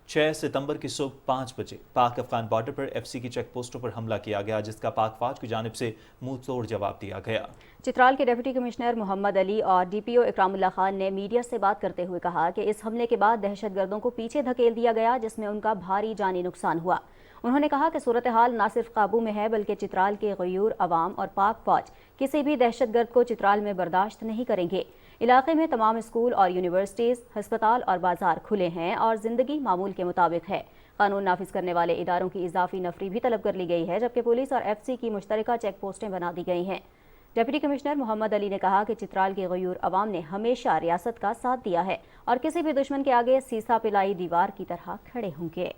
6 सितंबर की सुबह 5 बजे पाक अफगान बॉर्डर पर FC की चेक पोस्टों पर हमला किया गया, जिसका पाक फौज की जानिब से मुंह तोड़ जवाब दिया गया। चित्राल के डिप्टी कमिश्नर मोहम्मद अली और DPO इकरामुल्लाह खान ने मीडिया से बात करते हुए कहा कि इस हमले के बाद दहशतगर्दों को पीछे धकेल दिया गया, जिसमें उनका भारी जानी नुकसान हुआ। उन्होंने कहा कि सूरत हाल न सिर्फ काबू में है, बल्कि चित्राल के गयूर अवाम और पाक फौज किसी भी दहशतगर्द को चित्राल में बर्दाश्त नहीं करेंगे। इलाके में तमाम स्कूल और यूनिवर्सिटीज, अस्पताल और बाजार खुले हैं और जिंदगी मामूल के मुताबिक है। कानून नाफिज करने वाले इदारों की इजाफी नफरी भी तलब कर ली गई है, जबकि पुलिस और FC की मुश्तरका चेक पोस्टें बना दी गई हैं। डिप्टी कमिश्नर मोहम्मद अली ने कहा कि चित्राल के गयूर अवाम ने हमेशा रियासत का साथ दिया है और किसी भी दुश्मन के आगे सीसा पिलाई दीवार की तरह खड़े होंगे।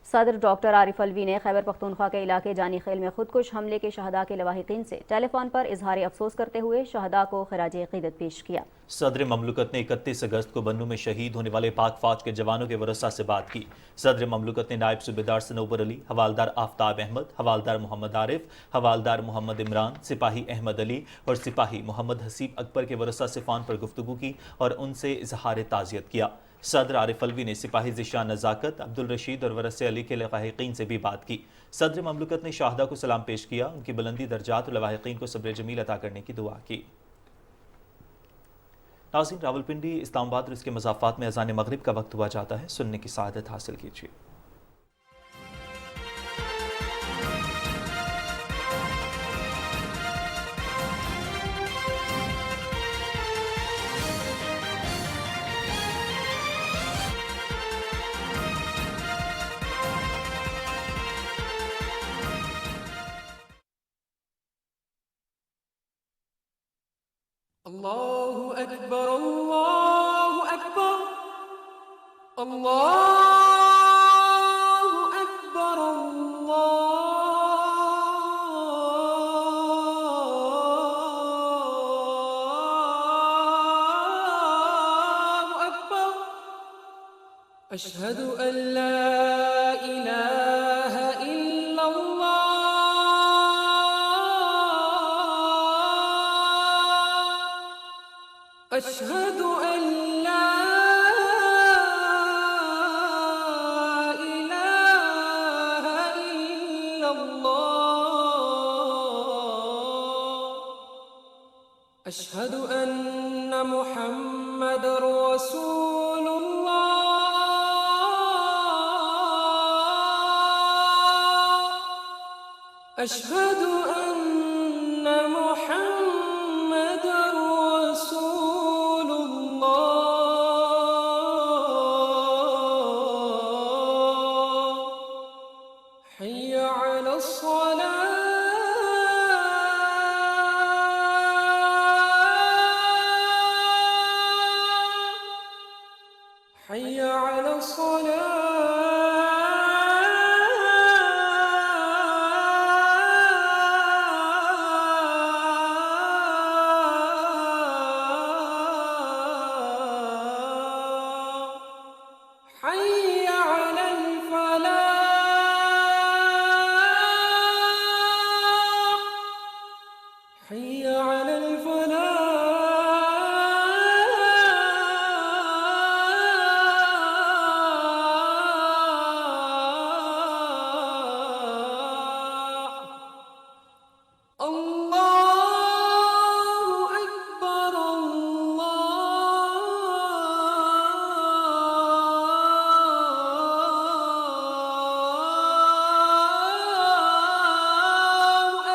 सदर डॉक्टर आरिफ अलवी ने खैबर पख्तूनख्वा के इलाके जानी खेल में खुदकुश हमले के शहदा के लवाहिकीन से टेलीफोन पर इजहार अफसोस करते हुए शहदा को खराजे अकीदत पेश किया। सदर ममलुकत ने 31 अगस्त को बन्नू में शहीद होने वाले पाक फौज के जवानों के वरसा से बात की। सदर ममलुकत ने नायब सूबेदार सनोबर अली, हवालदार आफ्ताब अहमद, हवालदार मोहम्मद आरिफ, हवालदार मोहम्मद इमरान, सिपाही अहमद अली और सिपाही मोहम्मद हसीब अकबर के वरसा से फ़ोन पर गुफ्तगू की और उनसे इजहार ताज़ियत किया। सदर आरिफ अलवी ने सिपाही ज़िशान नज़ाकत, अब्दुल रशीद और वरसे अली के लवाहिकीन से भी बात की। सदर ममलुकत ने शाहदा को सलाम पेश किया, उनकी बुलंदी दर्जात और लवाहिकीन को सब्र जमील अता करने की दुआ की। नाज़रीन, रावलपिंडी, इस्लामाबाद और इसके मज़ाफ़ात में अज़ान मगरिब का वक्त हुआ जाता है। सुनने की सआदत हासिल कीजिए। الله أكبر الله أكبر الله أكبر الله أكبر أشهد أن لا إله إلا الله أشهد أن لا إله إلا الله أشهد أن محمد رسول الله أشهد أن محمد رسول الله حي على الصلاة حي على الصلاة حي على الفلاح حي على الفلاح الله أكبر الله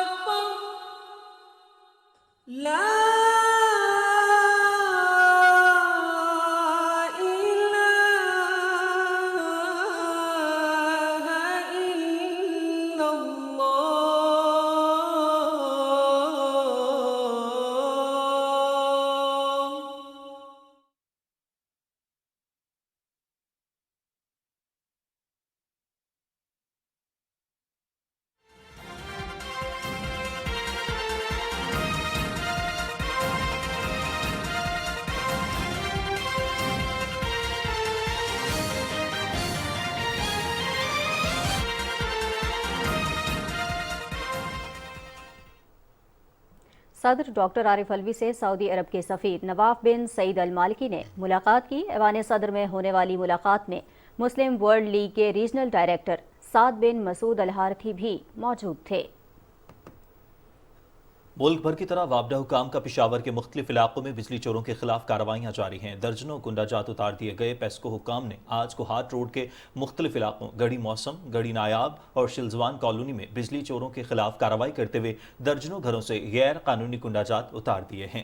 أكبر لا إله إلا الله صدر ڈاکٹر عارف الوی سے سعودی عرب کے سفیر نواف بن سعید المالکی نے ملاقات کی۔ ایوان صدر میں ہونے والی ملاقات میں مسلم ورلڈ لیگ کے ریجنل ڈائریکٹر سعد بن مسعود الحارثی بھی موجود تھے۔ ملک بھر کی طرح وابڈہ حکام کا پشاور کے مختلف علاقوں میں بجلی چوروں کے خلاف کارروائیاں جاری ہیں۔ درجنوں کنڈا جات اتار دیے گئے۔ پیسکو حکام نے آج کوہاٹ روڈ کے مختلف علاقوں گڑھی موسم، گڑھی نایاب اور شلزوان کالونی میں بجلی چوروں کے خلاف کارروائی کرتے ہوئے درجنوں گھروں سے غیر قانونی کنڈا جات اتار دیے ہیں۔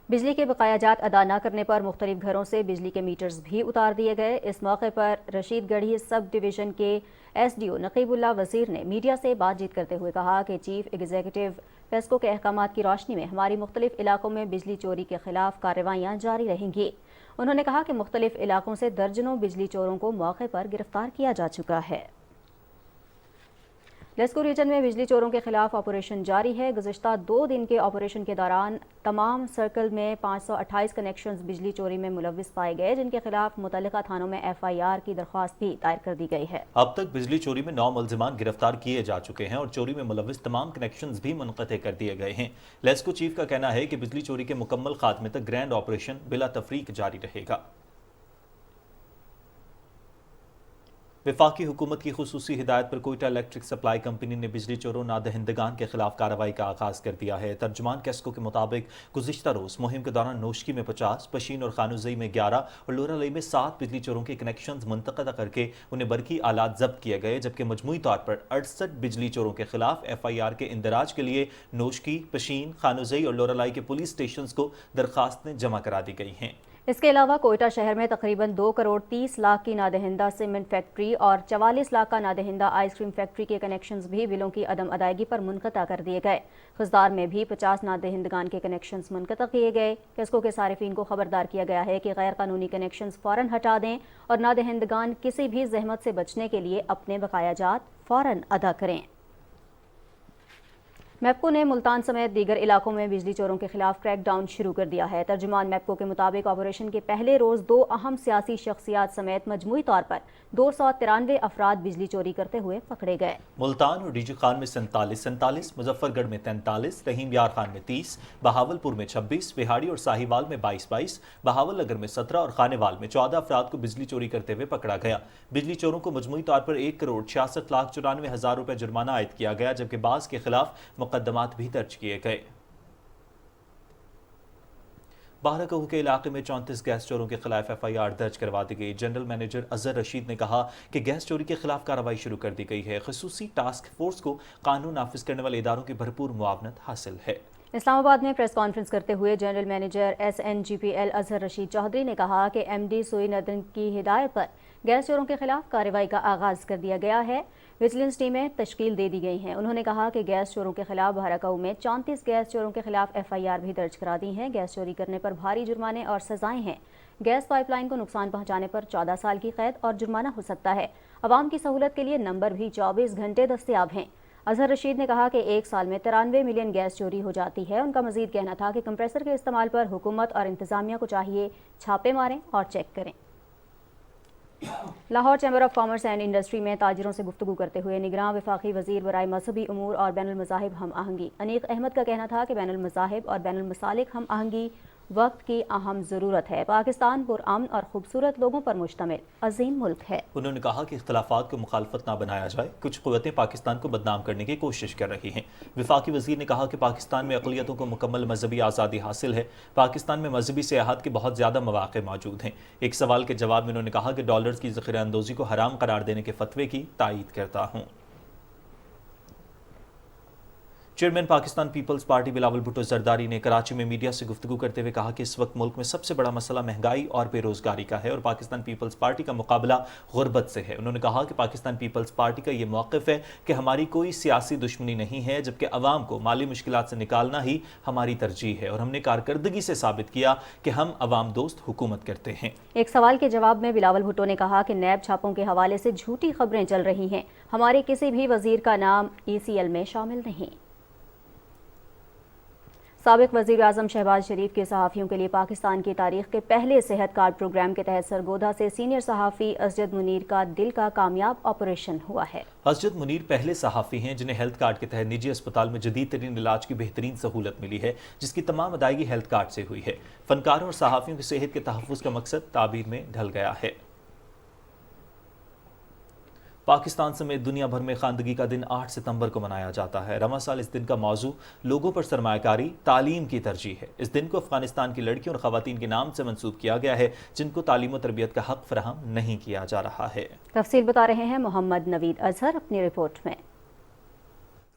بجلی کے بقایا جات ادا نہ کرنے پر مختلف گھروں سے بجلی کے میٹرز بھی اتار دیے گئے۔ اس موقع پر رشید گڑھی سب ڈویژن کے ایس ڈی او نقیب اللہ وزیر نے میڈیا سے بات چیت کرتے ہوئے کہا کہ چیف ایگزیکٹو پیسکو کے احکامات کی روشنی میں ہماری مختلف علاقوں میں بجلی چوری کے خلاف کارروائیاں جاری رہیں گی۔ انہوں نے کہا کہ مختلف علاقوں سے درجنوں بجلی چوروں کو موقع پر گرفتار کیا جا چکا ہے۔ لیسکو ریجن میں بجلی چوروں کے خلاف آپریشن جاری ہے۔ گزشتہ 2 دن کے آپریشن کے دوران تمام سرکل میں 528 کنیکشنز بجلی چوری میں ملوث پائے گئے، جن کے خلاف متعلقہ تھانوں میں FIR کی درخواست بھی دائر کر دی گئی ہے۔ اب تک بجلی چوری میں 9 ملزمان گرفتار کیے جا چکے ہیں اور چوری میں ملوث تمام کنیکشنز بھی منقطع کر دیے گئے ہیں۔ لیسکو چیف کا کہنا ہے کہ بجلی چوری کے مکمل خاتمے تک گرینڈ آپریشن بلا تفریق جاری رہے گا۔ وفاقی حکومت کی خصوصی ہدایت پر کوئٹہ الیکٹرک سپلائی کمپنی نے بجلی چوروں نادہندگان کے خلاف کارروائی کا آغاز کر دیا ہے۔ ترجمان کیسکو کے مطابق گزشتہ روز مہم کے دوران نوشکی میں 50، پشین اور خانوزئی میں 11 اور لورا لئی میں 7 بجلی چوروں کے کنیکشنز منتقدہ کر کے انہیں برقی آلات ضبط کیے گئے، جبکہ مجموعی طور پر 68 بجلی چوروں کے خلاف FIR کے اندراج کے لیے نوشکی، پشین، خانوزئی اور لورا لائی کے پولیس سٹیشنز کو درخواستیں جمع کرا دی گئی ہیں۔ इसके अलावा कोयटा शहर में तकरीबन 2 करोड़ 30 लाख की नादहिंदा सीमेंट फैक्ट्री और 44 लाख का नादहिंदा आइसक्रीम फैक्ट्री के कनेक्शंस भी बिलों की अदम अदायगी पर मुनक़ता कर दिए गए। खुजदार में भी 50 नादहिंदगान के कनेक्शंस मुनक़ता किए गए। किस्को के सारिफीन को खबरदार किया गया है कि गैर कानूनी कनेक्शंस फ़ौरन हटा दें और नादहिंदगान किसी भी जहमत से बचने के लिए अपने बकाया जात फ़ौरन अदा करें। मैप्को ने मुल्तान समेत दीगर इलाकों में बिजली चोरों के खिलाफ क्रैकडाउन शुरू कर दिया है। तर्जुमान मैप्को के मुताबिक ऑपरेशन के पहले रोज 2 अहम सियासी शख्सियात समेत मजमूई तौर पर 293 अफराद बिजली चोरी करते हुए पकड़े गए। मुल्तान और डीजी खान में 47, मुजफ्फरगढ़ में 43, रहीम यार खान में 30, बहावलपुर में 26, बिहाड़ी और साहिवाल में 22, बहावल नगर में 17 और खानेवाल में 14 अफराद को बिजली चोरी करते हुए पकड़ा गया। बिजली चोरों को मजमूई तौर पर 1 करोड़ 66 लाख 94 हजार रुपए जुर्माना आयद किया गया, जबकि बास के खिलाफ मुकदमात भी दर्ज किए गए। बाराकहू के इलाके में 34 गैस चोरों के खिलाफ FIR दर्ज करवा दी गई। जनरल मैनेजर अजहर रशीद ने कहा कि गैस चोरी के खिलाफ कार्रवाई शुरू कर दी गई है। खसूसी टास्क फोर्स को कानून नाफिज करने वाले इदारों की भरपूर मुआवनत हासिल है। इस्लामाबाद में प्रेस कॉन्फ्रेंस करते हुए general manager SNGPL Azhar Rashid Chaudhry ने कहा कि MD सुई नदन की हिदायत पर गैस चोरों के खिलाफ कार्रवाई का आगाज कर दिया गया है। विजिलेंस टीमें तश्कील दे दी गई हैं। उन्होंने कहा कि गैस चोरों के खिलाफ बाराकहू में 34 गैस चोरों के खिलाफ FIR भी दर्ज करा दी हैं। गैस चोरी करने पर भारी जुर्माने और सजाएं हैं। गैस पाइपलाइन को नुकसान पहुंचाने पर 14 साल की कैद और जुर्माना हो सकता है। अवाम की सहूलत के लिए नंबर भी 24 घंटे दस्तयाब हैं। अजहर रशीद ने कहा कि 1 साल में 93 मिलियन गैस चोरी हो जाती है। उनका मजीद कहना था कि कंप्रेसर के इस्तेमाल पर हुकूमत और इंतजामिया को चाहिए छापे मारें और चेक करें। Lahore chamber of commerce and industry में ताजिरों से गुफ्तगू करते हुए निगरान वफाकी वजीर बराए मजहबी उमूर और बैनुल मज़ाहिब हम आहंगी अनीक अहमद का कहना था कि बैनुल मज़ाहिब और बैनुल मसालिक हम आहंगी वक्त की अहम ज़रूरत है। पाकिस्तान पुरअमन और खूबसूरत लोगों पर मुश्तमिल अजीम मुल्क है। उन्होंने कहा कि इख्तलाफात को मुखालफत ना बनाया जाए। कुछ क़ुव्वतें पाकिस्तान को बदनाम करने की कोशिश कर रही हैं। वफाकी वज़ीर ने कहा कि पाकिस्तान में अक़लियतों को मुकम्मल मजहबी आज़ादी हासिल है। पाकिस्तान में मजहबी सियाहत के बहुत ज़्यादा मौक़े मौजूद हैं। एक सवाल के जवाब में उन्होंने कहा कि डॉलर्स की ज़ख़ीरा अंदोज़ी को हराम करार देने के फतवे की तायीद करता हूँ। Chairman Pakistan Peoples Party Bilawal Bhutto Zardari ने कराची में मीडिया से गुफ्तगू करते हुए कहा कि इस वक्त मुल्क में सबसे बड़ा मसला महंगाई और बेरोजगारी का है और पाकिस्तान पीपल्स पार्टी का मुकाबला गुर्बत से है। उन्होंने कहा कि पाकिस्तान पीपल्स पार्टी का ये मौक़िफ़ है कि हमारी कोई सियासी दुश्मनी नहीं है, जबकि अवाम को माली मुश्किलात से निकालना ही हमारी तरजीह है और हमने कारकर्दगी से साबित किया कि हम अवाम दोस्त हुकूमत करते हैं। एक सवाल के जवाब में बिलावल भुट्टो ने कहा कि नैब छापों के हवाले से झूठी खबरें चल रही हैं। हमारे किसी भी वजीर का नाम ECL में शामिल नहीं। साबिक वज़ीर आज़म शहबाज शरीफ के सहाफ़ियों के लिए पाकिस्तान की तारीख के पहले सेहत कार्ड प्रोग्राम के तहत सरगोधा से सीनियर सहाफ़ी असजद मुनीर का दिल का कामयाब ऑपरेशन हुआ है। असजद मुनीर पहले सहाफ़ी हैं जिन्हें हेल्थ कार्ड के तहत निजी अस्पताल में जदीद तरीन इलाज की बेहतरीन सहूलत मिली है, जिसकी तमाम अदायगी हेल्थ कार्ड से हुई है। फनकारों और सहाफ़ियों की सेहत के तहफ़्फ़ुज़ का मकसद ताबीर में ढल गया है। पाकिस्तान समेत दुनिया भर में खानदगी का दिन 8 सितंबर को मनाया जाता है। रवां साल इस दिन का मौजू लोगों पर सरमायाकारी तालीम की तरजीह है। इस दिन को अफगानिस्तान की लड़कियों और खवातीन के नाम से मंसूब किया गया है जिनको तालीम और तरबियत का हक फराहम नहीं किया जा रहा है। तफसील बता रहे हैं मोहम्मद नवीद अजहर अपनी रिपोर्ट में।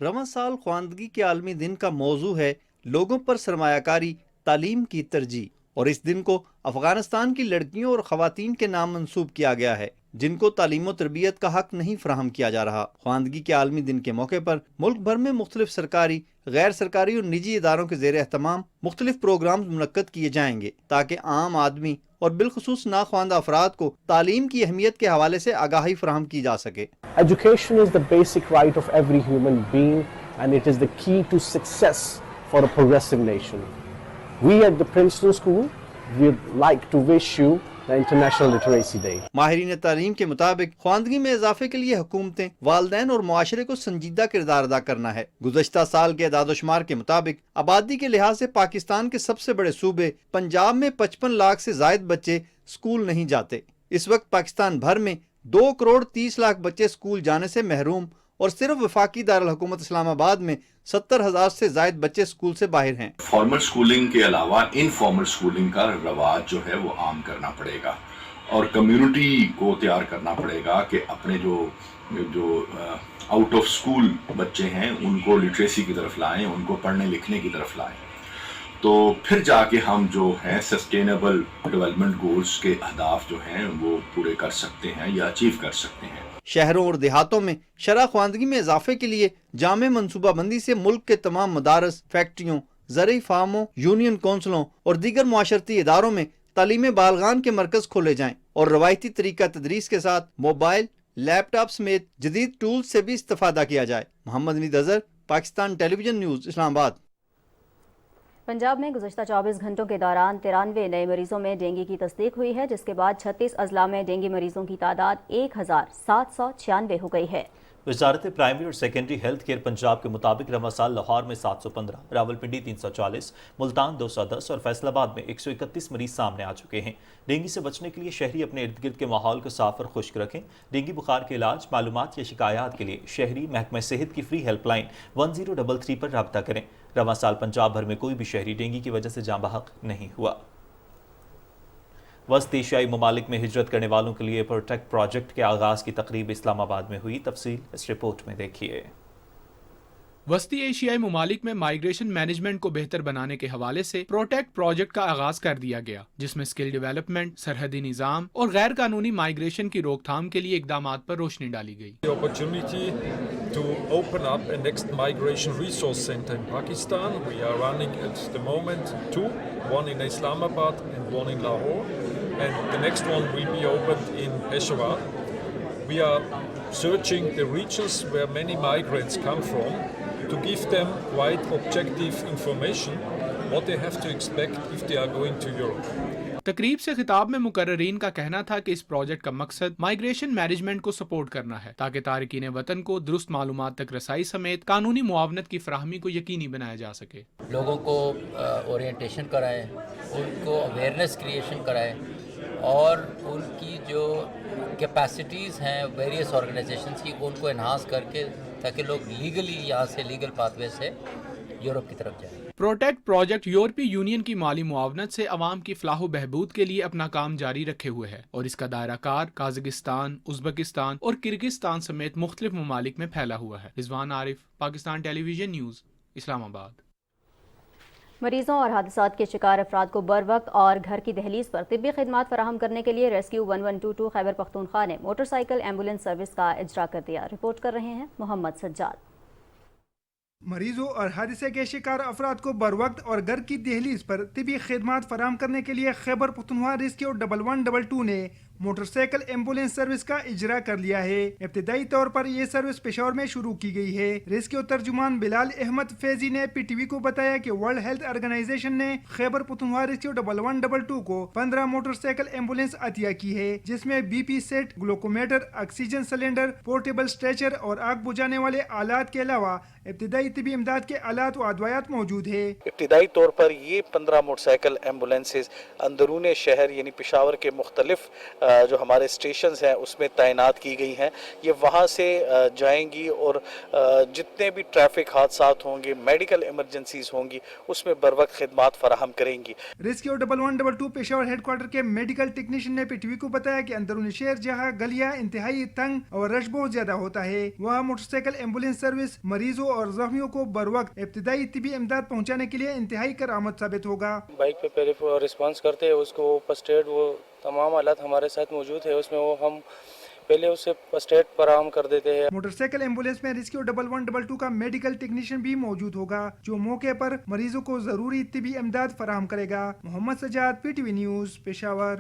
रवां साल ख्वानदगी के आलमी दिन का मौजू है लोगों पर सरमायाकारी तालीम की तरजीह, और इस दिन को अफगानिस्तान की लड़कियों और खवातीन के नाम मंसूब किया गया है जिनको तालीम और तरबियत का हक नहीं फराहम किया जा रहा। ख्वानदगी के आलमी दिन के मौके पर मुल्क भर में मुख्तलिफ सरकारी, गैर सरकारी और निजी इदारों के ज़ेर एहतमाम मुख्तलिफ प्रोग्राम मुनक्कद किए जाएंगे ताकि आम आदमी और बिलखुसूस नाख्वानदा अफराद को तालीम की अहमियत के हवाले से आगाही फराहम की जा सके। Education is the basic right of every human being and it is the key to success for a progressive nation. We at the Princeton School would like to wish you the International Literacy Day. माहिरीन तालीम के मुताबिक ख्वानदगी में इजाफे के लिए हुकूमतें, वालदैन और मुआशरे को संजीदा किरदार अदा करना है। गुज़श्ता साल के अदाद-ओ-शुमार के मुताबिक आबादी के लिहाज से पाकिस्तान के सबसे बड़े सूबे पंजाब में 55 लाख से जायद बच्चे स्कूल नहीं जाते। इस वक्त पाकिस्तान भर में 2 करोड़ 30 लाख बच्चे स्कूल जाने से महरूम और सिर्फ वफाकी दारुल हुकूमत इस्लामाबाद में 70,000 से जायद बच्चे स्कूल से बाहर हैं। फॉर्मल स्कूलिंग के अलावा इनफॉर्मल स्कूलिंग का रवाज जो है वो आम करना पड़ेगा और कम्युनिटी को तैयार करना पड़ेगा कि अपने जो आउट ऑफ स्कूल बच्चे हैं उनको लिटरेसी की तरफ लाएं, उनको पढ़ने लिखने की तरफ लाएं। تو پھر جا کے ہم جو ہیں سسٹینیبل ڈیولپمنٹ گولز کے اہداف جو ہیں وہ پورے کر سکتے ہیں یا اچیو کر سکتے ہیں۔ شہروں اور دیہاتوں میں شرح خواندگی میں اضافے کے لیے جامع منصوبہ بندی سے ملک کے تمام مدارس، فیکٹریوں، زرعی فارموں، یونین کونسلوں اور دیگر معاشرتی اداروں میں تعلیم بالغان کے مرکز کھولے جائیں اور روایتی طریقہ تدریس کے ساتھ موبائل، لیپ ٹاپ سمیت جدید ٹولز سے بھی استفادہ کیا جائے۔ محمد نوید اظہر، پاکستان ٹیلی ویژن نیوز، اسلام آباد۔ پنجاب میں گزشتہ 24 گھنٹوں کے دوران 93 نئے مریضوں میں ڈینگی کی تصدیق ہوئی ہے، جس کے بعد 36 اضلاع میں ڈینگی مریضوں کی تعداد 1796 ہو گئی ہے۔ وزارت پرائمری اور سیکنڈری ہیلتھ کیئر پنجاب کے مطابق رواں سال لاہور میں 715، راولپنڈی 340، ملتان 210 اور فیصل آباد میں 131 مریض سامنے آ چکے ہیں۔ ڈینگی سے بچنے کے لیے شہری اپنے ارد گرد کے ماحول کو صاف اور خشک رکھیں۔ ڈینگی بخار کے علاج، معلومات یا شکایات کے لیے شہری محکمہ صحت کی فری ہیلپ لائن 1033 پر رابطہ کریں۔ رواں سال پنجاب بھر میں کوئی بھی شہری ڈینگی کی وجہ سے جاں بحق نہیں ہوا۔ وسط ایشیائی ممالک میں ہجرت کرنے والوں کے لیے پروٹیکٹ پروجیکٹ کے آغاز کی تقریب اسلام آباد میں ہوئی۔ تفصیل اس رپورٹ میں دیکھیے۔ وسطی ایشیائی ممالک میں مائیگریشن مینجمنٹ کو بہتر بنانے کے حوالے سے پروٹیکٹ پروجیکٹ کا آغاز کر دیا گیا، جس میں اسکل ڈیولپمنٹ، سرحدی نظام اور غیر قانونی مائیگریشن کی روک تھام کے لیے اقدامات پر روشنی ڈالی گئی۔ The opportunity to open up a next migration resource center in Pakistan. We are running at the moment two, one in Islamabad and one in Lahore, and the next one will be opened in Peshawar. We are searching the regions where many migrants come from to give them quite objective information what they have to expect if they are going to Europe. تقریب سے خطاب میں مقررین کا کہنا تھا کہ اس project کا مقصد مائیگریشن مینجمنٹ کو سپورٹ کرنا ہے تاکہ تارکین وطن کو درست معلومات تک رسائی سمیت قانونی معاونت کی فراہمی کو یقینی بنایا جا سکے۔ لوگوں کو اورینٹیشن کرائیں، ان کو اویئرنیس کریشن کرائیں اور ان کی جو کیپیسٹیز ہیں ویریس آرگنائزیشنز کی ان کو انہانس کر کے تاکہ لوگ لیگلی یہاں سے لیگل پاتھ وے سے یورپ کی طرف جائیں۔ پروٹیکٹ پروجیکٹ یورپی یونین کی مالی معاونت سے عوام کی فلاح و بہبود کے لیے اپنا کام جاری رکھے ہوئے ہے اور اس کا دائرہ کار قازقستان، ازبکستان اور کرغزستان سمیت مختلف ممالک میں پھیلا ہوا ہے۔ رضوان عارف، پاکستان ٹیلی ویژن نیوز، اسلام آباد۔ مریضوں اور حادثات کے شکار افراد کو بر وقت اور گھر کی دہلیز پر طبی خدمات فراہم کرنے کے لیے ریسکیو 1122 خیبر پختونخوا نے موٹر سائیکل ایمبولینس سروس کا اجرا کر دیا۔ رپورٹ کر رہے ہیں محمد سجاد۔ مریضوں اور حادثے کے شکار افراد کو بر وقت اور گھر کی دہلیز پر طبی خدمات فراہم کرنے کے لیے خیبر پختونخوا ریسکیو 1122 نے موٹر سائیکل ایمبولینس سروس کا اجرا کر لیا ہے۔ ابتدائی طور پر یہ سروس پشاور میں شروع کی گئی ہے۔ ریسکیو ترجمان بلال احمد فیضی نے پی ٹی وی کو بتایا کہ ورلڈ ہیلتھ آرگنائزیشن نے خیبر پختونخوا ریسکیو 1122 کو 15 موٹر سائیکل ایمبولینس عطیہ کی ہے، جس میں B P set, glucometer, oxygen cylinder, portable stretcher اور آگ بجھانے والے آلات کے علاوہ ابتدائی طبی امداد کے آلات و ادویات موجود ہے۔ ابتدائی طور پر یہ 15 موٹر سائیکل ایمبولینسز اندرون شہر یعنی پشاور کے مختلف جو ہمارے اسٹیشنز ہیں اس میں تعینات کی گئی ہیں۔ یہ وہاں سے جائیں گی اور جتنے بھی ٹریفک حادثات ہوں گے، میڈیکل ایمرجنسیز ہوں گی، اس میں بر وقت خدمات فراہم کریں گی۔ ریسکیو 1122 پشاور ہیڈ کوارٹر کے میڈیکل ٹیکنیشین نے پی ٹی وی کو بتایا کہ اندرون شہر جہاں گلیاں انتہائی تنگ اور رش بہت زیادہ ہوتا ہے، وہاں موٹر سائیکل ایمبولینس سروس مریضوں اور زخمیوں کو بر وقت ابتدائی طبی امداد پہنچانے کے لیے انتہائی کارآمد ثابت ہوگا۔ بائک پہ پہلے رسپانس کرتے ہیں، اس کو فرسٹ ایڈ وہ تمام آلات ہمارے ساتھ موجود ہے، اس میں وہ ہم پہلے اسے فرسٹ ایڈ فراہم کر دیتے ہیں۔ موٹر سائیکل ایمبولینس میں ریسکیو 1122 کا میڈیکل ٹیکنیشین بھی موجود ہوگا جو موقع پر مریضوں کو ضروری طبی امداد فراہم کرے گا۔ Muhammad Sajjad, P T V news, Peshawar.